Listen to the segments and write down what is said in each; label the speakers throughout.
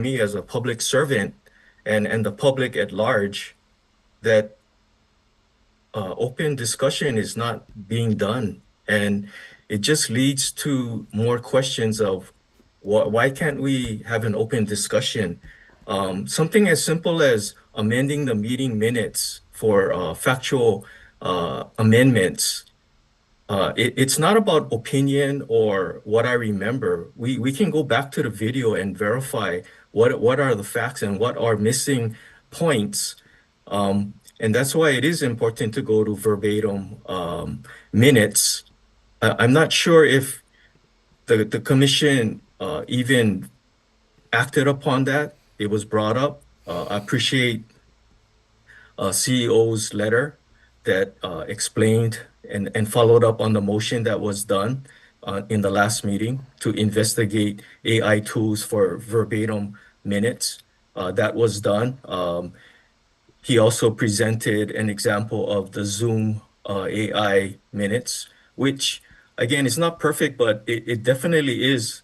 Speaker 1: me as a public servant and the public at large that open discussion is not being done. And it just leads to more questions of why can't we have an open discussion? Something as simple as amending the meeting minutes for factual amendments. It's not about opinion or what I remember. We can go back to the video and verify what are the facts and what are missing points. And that's why it is important to go to verbatim minutes. I'm not sure if the commission even acted upon that. It was brought up. I appreciate CEO's letter that explained and followed up on the motion that was done in the last meeting to investigate AI tools for verbatim minutes. That was done. He also presented an example of the Zoom AI minutes, which again is not perfect, but it definitely is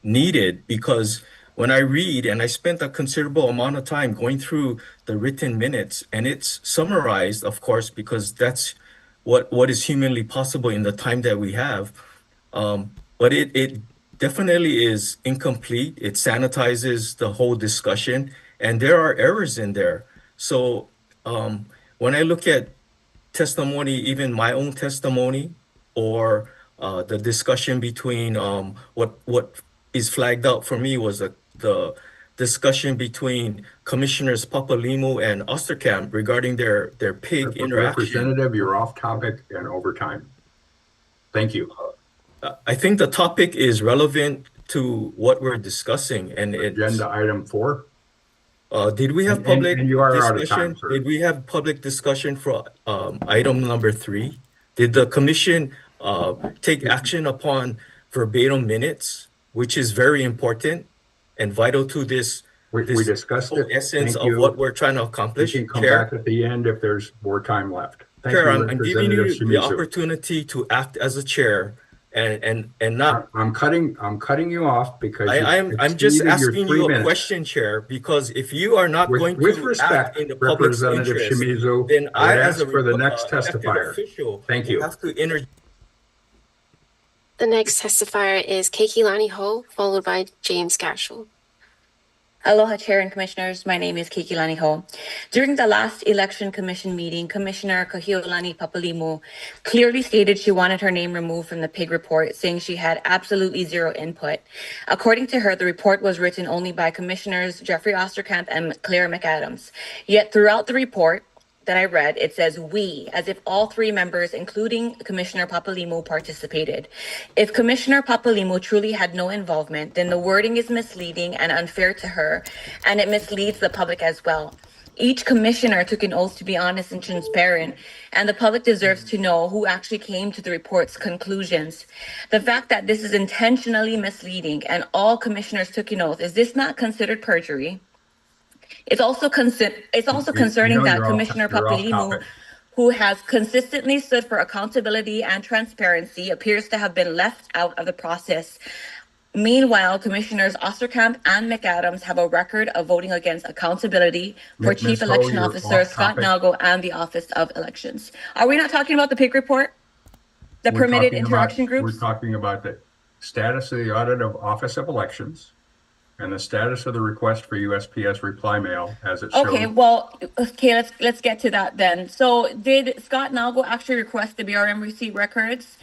Speaker 1: needed because when I read and I spent a considerable amount of time going through the written minutes and it's summarized, of course, because that's what is humanly possible in the time that we have. But it definitely is incomplete. It sanitizes the whole discussion and there are errors in there. So when I look at testimony, even my own testimony, or the discussion between what is flagged out for me was the discussion between Commissioners Papalimu and Osterkamp regarding their pig interaction.
Speaker 2: Representative, you're off topic and over time. Thank you.
Speaker 1: I think the topic is relevant to what we're discussing, and it's
Speaker 2: Agenda item 4.
Speaker 1: Did we have public
Speaker 2: and you are out of
Speaker 1: discussion?
Speaker 2: time, sir.
Speaker 1: Did we have public discussion for item number 3? Did the commission take action upon verbatim minutes, which is very important and vital to this
Speaker 2: We discussed
Speaker 1: whole
Speaker 2: it.
Speaker 1: essence
Speaker 2: Thank
Speaker 1: of
Speaker 2: you.
Speaker 1: what we're trying to
Speaker 2: You
Speaker 1: accomplish?
Speaker 2: can come
Speaker 1: Chair,
Speaker 2: back at the end if there's more time left. Thank
Speaker 1: Chair,
Speaker 2: you,
Speaker 1: I'm giving you
Speaker 2: Representative
Speaker 1: the
Speaker 2: Shimizu.
Speaker 1: opportunity to act as a chair and not.
Speaker 2: I'm cutting you off because
Speaker 1: I'm just asking you a question, Chair, because if you are not going
Speaker 2: with
Speaker 1: to
Speaker 2: respect,
Speaker 1: act in the public's
Speaker 2: Representative
Speaker 1: interest,
Speaker 2: Shimizu,
Speaker 1: then
Speaker 2: I
Speaker 1: I,
Speaker 2: would
Speaker 1: as a
Speaker 2: ask for the next
Speaker 1: elected
Speaker 2: testifier.
Speaker 1: official,
Speaker 2: Thank
Speaker 1: will
Speaker 2: you.
Speaker 1: have to interject.
Speaker 3: The next testifier is Keikilani Ho, followed by James Gashel.
Speaker 4: Aloha, Chair and Commissioners. My name is Keikilani Ho. During the last Election Commission meeting, Commissioner Kahiolani Papalimu clearly stated she wanted her name removed from the pig report, saying she had absolutely zero input. According to her, the report was written only by Commissioners Jeffrey Osterkamp and Claire McAdams. Yet throughout the report that I read, it says we, as if all 3 members, including Commissioner Papalimu, participated. If Commissioner Papalimu truly had no involvement, then the wording is misleading and unfair to her, and it misleads the public as well. Each commissioner took an oath to be honest and transparent, and the public deserves to know who actually came to the report's conclusions. The fact that this is intentionally misleading and all commissioners took an oath, is this not considered perjury? It's also concerning that Commissioner Papalimu, who has consistently stood for accountability and transparency, appears to have been left out of the process. Meanwhile, Commissioners Osterkamp and McAdams have a record of voting against accountability for Chief Election Officer Scott Nalgo and the Office of Elections. Are we not talking about the pig report? The permitted interaction groups?
Speaker 2: We're talking about the status of the audit of Office of Elections and the status of the request for USPS reply mail as it shows.
Speaker 4: Okay, let's get to that then. So did Scott Nalgo actually request the BRM receipt records?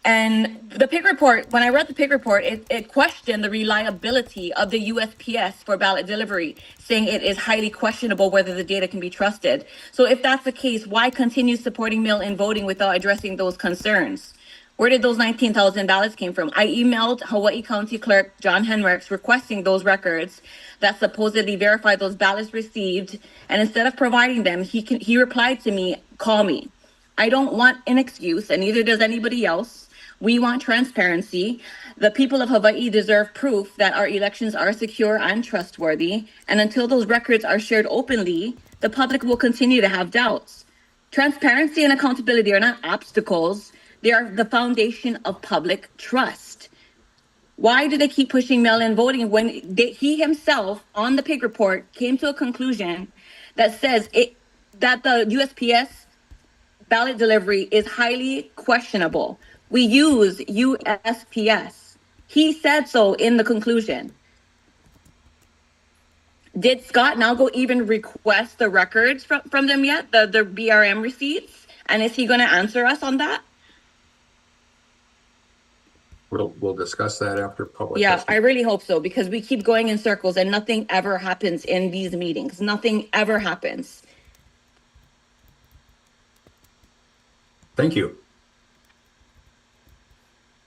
Speaker 4: And the pig report, when I read the pig report, it questioned the reliability of the USPS for ballot delivery, saying it is highly questionable whether the data can be trusted. So if that's the case, why continue supporting mail-in voting without addressing those concerns? Where did those 19,000 ballots came from? I emailed Hawaii County Clerk John Henricks requesting those records that supposedly verify those ballots received. And instead of providing them, he replied to me, call me. I don't want an excuse, and neither does anybody else. We want transparency. The people of Hawaii deserve proof that our elections are secure and trustworthy. And until those records are shared openly, the public will continue to have doubts. Transparency and accountability are not obstacles. They are the foundation of public trust. Why do they keep pushing mail-in voting when he himself on the pig report came to a conclusion that says that the USPS ballot delivery is highly questionable? We use USPS. He said so in the conclusion. Did Scott now go even request the records from them yet, the BRM receipts? And is he going to answer us on that?
Speaker 2: We'll discuss that after public.
Speaker 4: Yeah, I
Speaker 2: testimony.
Speaker 4: really hope so, because we keep going in circles and nothing ever happens in these meetings. Nothing ever happens.
Speaker 2: Thank you.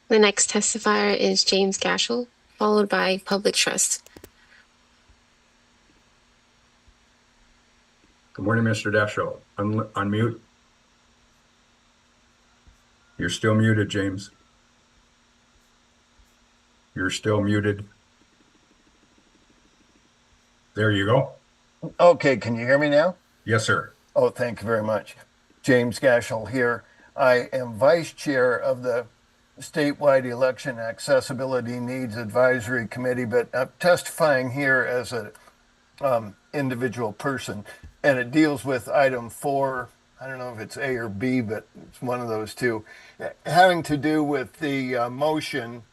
Speaker 3: The next testifier is James Gashel, followed by Public Trust.
Speaker 2: Good morning, Mr. Dashiell. Unmute. You're still muted, James. You're still muted. There you go.
Speaker 5: Okay, can you hear me now?
Speaker 2: Yes, sir.
Speaker 5: Oh, thank you very much. James Gashel here. I am vice chair of the statewide election accessibility needs advisory committee, but I'm testifying here as a individual person, and it deals with item 4. I don't know if it's A or B, but it's one of those two, having to do with the motion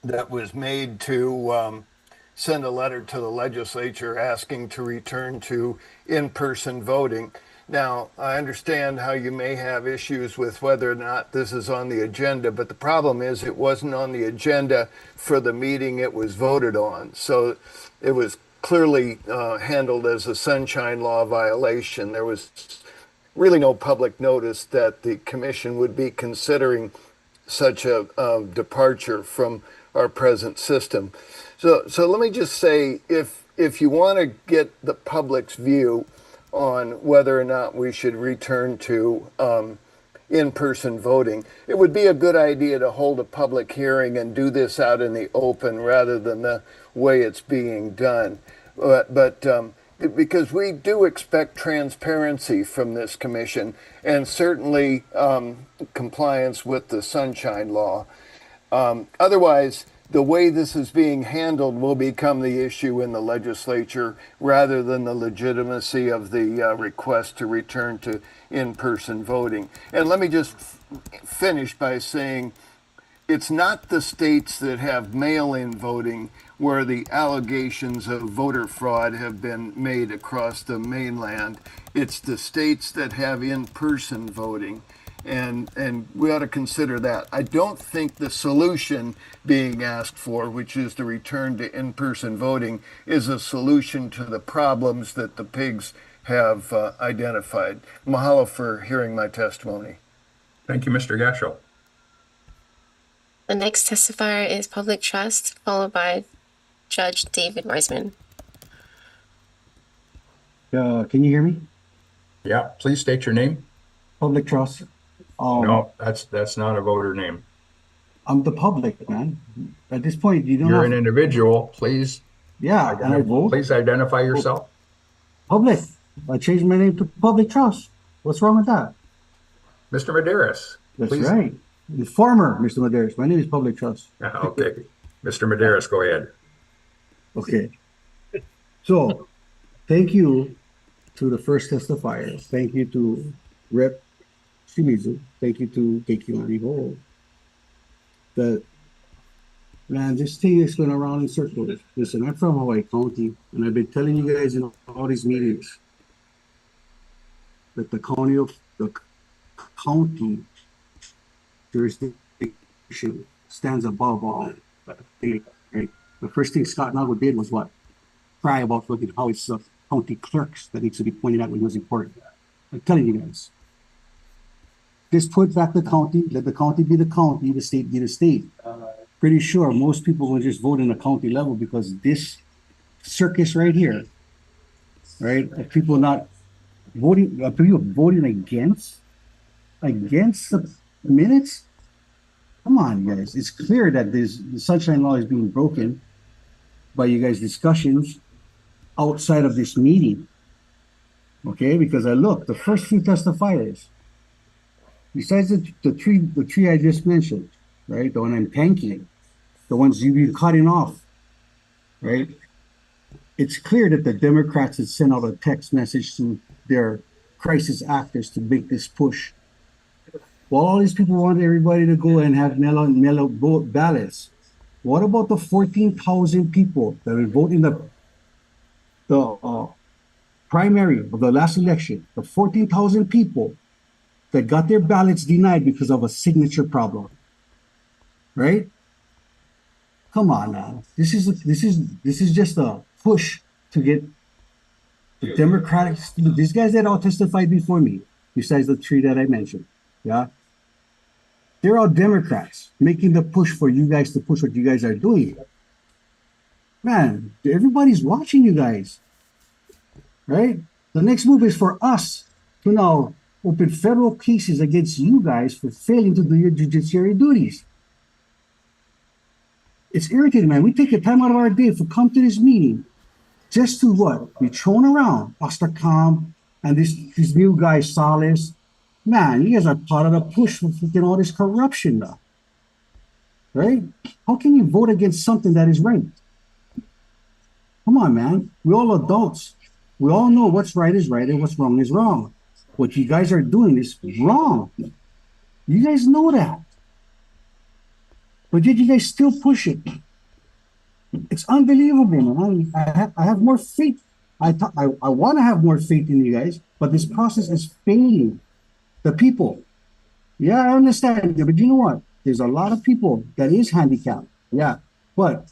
Speaker 5: that was made to send a letter to the legislature asking to return to in-person voting. Now, I understand how you may have issues with whether or not this is on the agenda, but the problem is it wasn't on the agenda for the meeting it was voted on. So it was clearly handled as a sunshine law violation. There was really no public notice that the commission would be considering such a departure from our present system. So let me just say, if you want to get the public's view on whether or not we should return to in-person voting, it would be a good idea to hold a public hearing and do this out in the open rather than the way it's being done. Because we do expect transparency from this commission, and certainly compliance with the sunshine law. Otherwise, the way this is being handled will become the issue in the legislature rather than the legitimacy of the request to return to in-person voting. And let me just finish by saying it's not the states that have mail-in voting where the allegations of voter fraud have been made across the mainland. It's the states that have in-person voting. And we ought to consider that. I don't think the solution being asked for, which is to return to in-person voting, is a solution to the problems that the pigs have identified. Mahalo for hearing my testimony.
Speaker 2: Thank you, Mr. Gashel.
Speaker 3: The next testifier is Public Trust, followed by Judge David Weisman.
Speaker 6: Can you hear me?
Speaker 2: Yeah, please state your name.
Speaker 6: Public Trust.
Speaker 2: No, that's not a voter name.
Speaker 6: I'm the public, man. At this point, you don't
Speaker 2: You're
Speaker 6: have,
Speaker 2: an individual. Please,
Speaker 6: yeah, and I vote.
Speaker 2: please identify yourself.
Speaker 6: Public. I changed my name to Public Trust. What's wrong with that?
Speaker 2: Mr. Medeiros.
Speaker 6: That's
Speaker 2: please.
Speaker 6: right. The former Mr. Medeiros. My name is Public Trust.
Speaker 2: Okay. Mr. Medeiros, go ahead.
Speaker 6: Okay. So, thank you to the first testifier. Thank you to Rep. Shimizu. Thank you to Keiki Hall. Man, this thing is going around in circles. Listen, I'm from Hawaii County, and I've been telling you guys in all these meetings that the county jurisdiction stands above all. Right? The first thing Scott Nago did was what? Cry about looking how it's county clerks that needs to be pointed out when it was important. I'm telling you guys. Just put back the county, let the county be the county, the state be the state. Pretty sure most people will just vote in the county level because this circus right here, right? Of people not voting, people voting against the minutes. Come on, guys. It's clear that the sunshine law is being broken by you guys' discussions outside of this meeting. Okay, because I look, the first few testifiers, besides the three I just mentioned, right? The one I'm thanking, the ones you've been cutting off, right? It's clear that the Democrats had sent out a text message to their crisis actors to make this push. Well, all these people want everybody to go and have mail-out ballots. What about the 14,000 people that will vote in the primary of the last election? The 14,000 people that got their ballots denied because of a signature problem, right? Come on now. This is just a push to get the Democratic. These guys that all testified before me, besides the three that I mentioned, yeah, they're all Democrats making the push for you guys to push what you guys are doing. Man, everybody's watching you guys, right? The next move is for us to now open federal cases against you guys for failing to do your judiciary duties. It's irritating, man. We take the time out of our day to come to this meeting just to what? Be thrown around. Osterkamp and this new guy, Salas. Man, you guys are part of the push for freaking all this corruption now. Right? How can you vote against something that is right? Come on, man. We're all adults. We all know what's right is right and what's wrong is wrong. What you guys are doing is wrong. You guys know that. But yet you guys still push it. It's unbelievable, man. I have more faith. I want to have more faith in you guys, but this process is failing the people. Yeah, I understand. But you know what? There's a lot of people that is handicapped. Yeah, but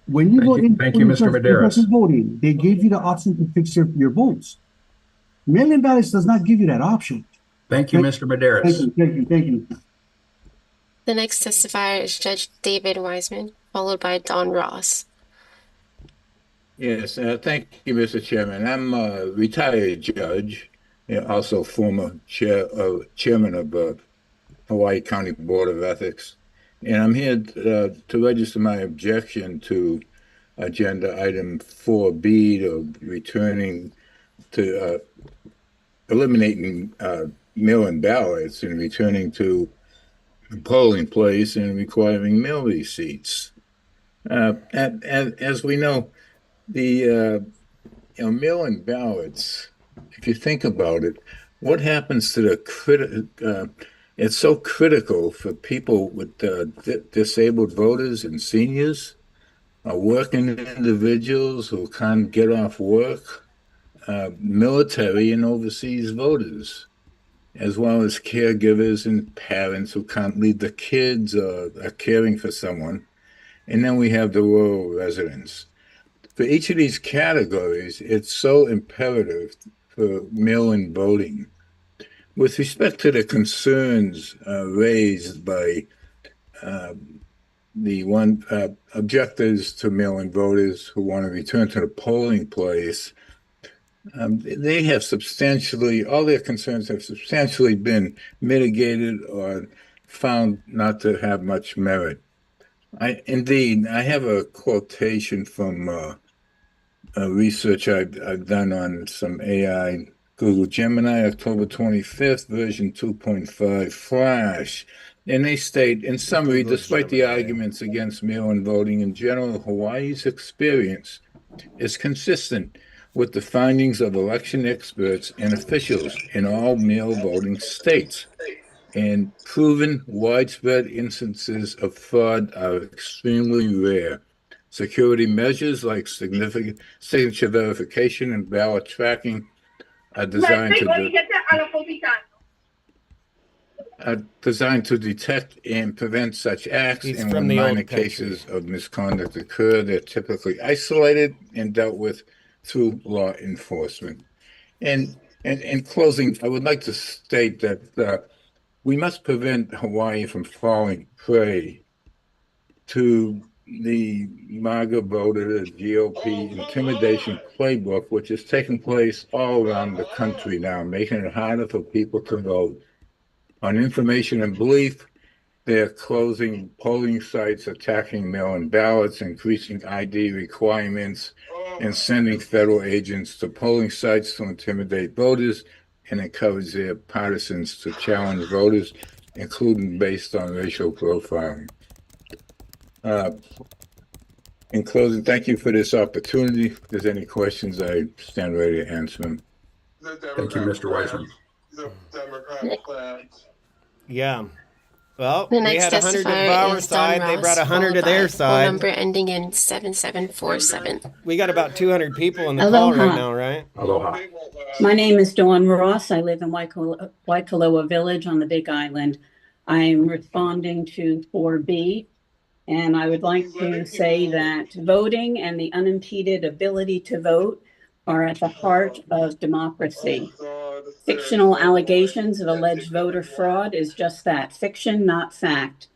Speaker 6: when you vote in,
Speaker 2: Thank you, Mr. Medeiros.
Speaker 6: Voting, they gave you the option to fix your votes. Mail-in ballots does not give you that option.
Speaker 2: Thank you, Mr. Medeiros.
Speaker 6: Thank you.
Speaker 3: The next testifier is Judge David Wiseman, followed by Don Ross.
Speaker 7: Yes, thank you, Mr. Chairman. I'm a retired judge, also former chairman of Hawaii County Board of Ethics. And I'm here to register my objection to agenda item 4B, of returning to eliminating mail-in ballots and returning to the polling place and requiring mail receipts. As we know, the mail-in ballots, if you think about it, what happens to the it's so critical for people with disabled voters and seniors, working individuals who can't get off work, military and overseas voters, as well as caregivers and parents who can't leave the kids or are caring for someone. And then we have the rural residents. For each of these categories, it's so imperative for mail-in voting. With respect to the concerns raised by the objectors to mail-in voters who want to return to the polling place, they have all their concerns have substantially been mitigated or found not to have much merit. I have a quotation from research I've done on some AI, Google Gemini, October 25th, version 2.5 Flash. And they state, in summary, despite the arguments against mail-in voting in general, Hawaii's experience is consistent with the findings of election experts and officials in all mail voting states. And proven widespread instances of fraud are extremely rare. Security measures like significant signature verification and ballot tracking are designed to detect and prevent such acts, and when minor cases of misconduct occur, they're typically isolated and dealt with through law enforcement. And in closing, I would like to state that we must prevent Hawaii from falling prey to the MAGA voter, the GOP intimidation playbook, which is taking place all around the country now, making it harder for people to vote. On information and belief, they're closing polling sites, attacking mail-in ballots, increasing ID requirements, and sending federal agents to polling sites to intimidate voters and encourage their partisans to challenge voters, including based on racial profiling. In closing, thank you for this opportunity. If there's any questions, I stand ready to answer them.
Speaker 2: Thank you, Mr. Weisman.
Speaker 8: The Democrat plans.
Speaker 9: Yeah. Well,
Speaker 3: The
Speaker 9: we
Speaker 3: next
Speaker 9: had 100 of
Speaker 3: testifier
Speaker 9: our
Speaker 3: is Don
Speaker 9: side. They
Speaker 3: Ross,
Speaker 9: brought 100
Speaker 3: followed
Speaker 9: of their
Speaker 3: by phone
Speaker 9: side.
Speaker 3: number ending in 7747.
Speaker 9: We got about 200 people in the call right
Speaker 10: Aloha.
Speaker 9: now, right?
Speaker 2: Aloha.
Speaker 8: They won't last.
Speaker 10: My name is Dawn Ross. I live in Waikoloa Village on the Big Island. I'm responding to 4B, and I would like to say that voting and the unimpeded ability to vote are at the heart of democracy. Fictional allegations of alleged voter fraud is just that, fiction, not fact.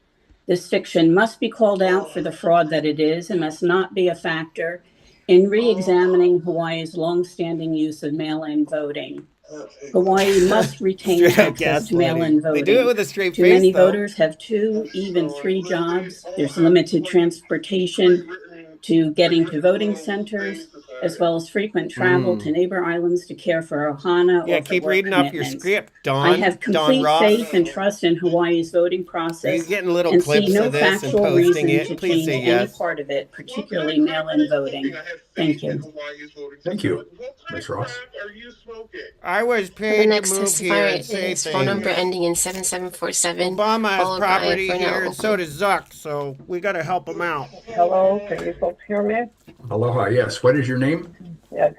Speaker 10: This fiction must be called out for the fraud that it is and must not be a factor in re-examining Hawaii's longstanding use of mail-in voting. Hawaii must retain
Speaker 9: Straight up
Speaker 10: access to mail-in
Speaker 9: gaslighting. They
Speaker 10: voting.
Speaker 9: do it with a straight
Speaker 10: Too
Speaker 9: face,
Speaker 10: many
Speaker 9: though.
Speaker 10: voters have 2, even 3 jobs. There's limited transportation to getting to voting centers, as well as frequent travel to neighbor islands to care for ohana
Speaker 9: Yeah,
Speaker 10: or for
Speaker 9: keep
Speaker 10: work
Speaker 9: reading off your
Speaker 10: commitments.
Speaker 9: script, Don.
Speaker 10: I have
Speaker 9: Don
Speaker 10: complete
Speaker 9: Ross.
Speaker 10: faith and trust in Hawaii's voting
Speaker 9: Are you
Speaker 10: process
Speaker 9: getting little
Speaker 10: and see
Speaker 9: clips
Speaker 10: no
Speaker 9: of this and
Speaker 10: factual
Speaker 9: posting
Speaker 10: reason
Speaker 9: it?
Speaker 10: to
Speaker 9: Please
Speaker 10: change
Speaker 9: say
Speaker 10: any
Speaker 9: yes.
Speaker 10: part of it, particularly mail-in voting. Thank you.
Speaker 2: Thank you,
Speaker 8: What type
Speaker 2: Ms.
Speaker 8: of
Speaker 2: Ross.
Speaker 8: crack are you smoking?
Speaker 9: I was
Speaker 3: The
Speaker 9: paid to
Speaker 3: next
Speaker 9: move here
Speaker 3: testifier
Speaker 9: and say
Speaker 3: is phone number
Speaker 9: things.
Speaker 3: ending in 7747.
Speaker 9: Obama has
Speaker 3: followed by
Speaker 9: property
Speaker 3: Bernal
Speaker 9: here, and
Speaker 3: Oakley.
Speaker 9: so does Zuck, so we got to help him out.
Speaker 11: Hello, can you folks hear me?
Speaker 2: Aloha, yes. What is your name?
Speaker 11: Yes,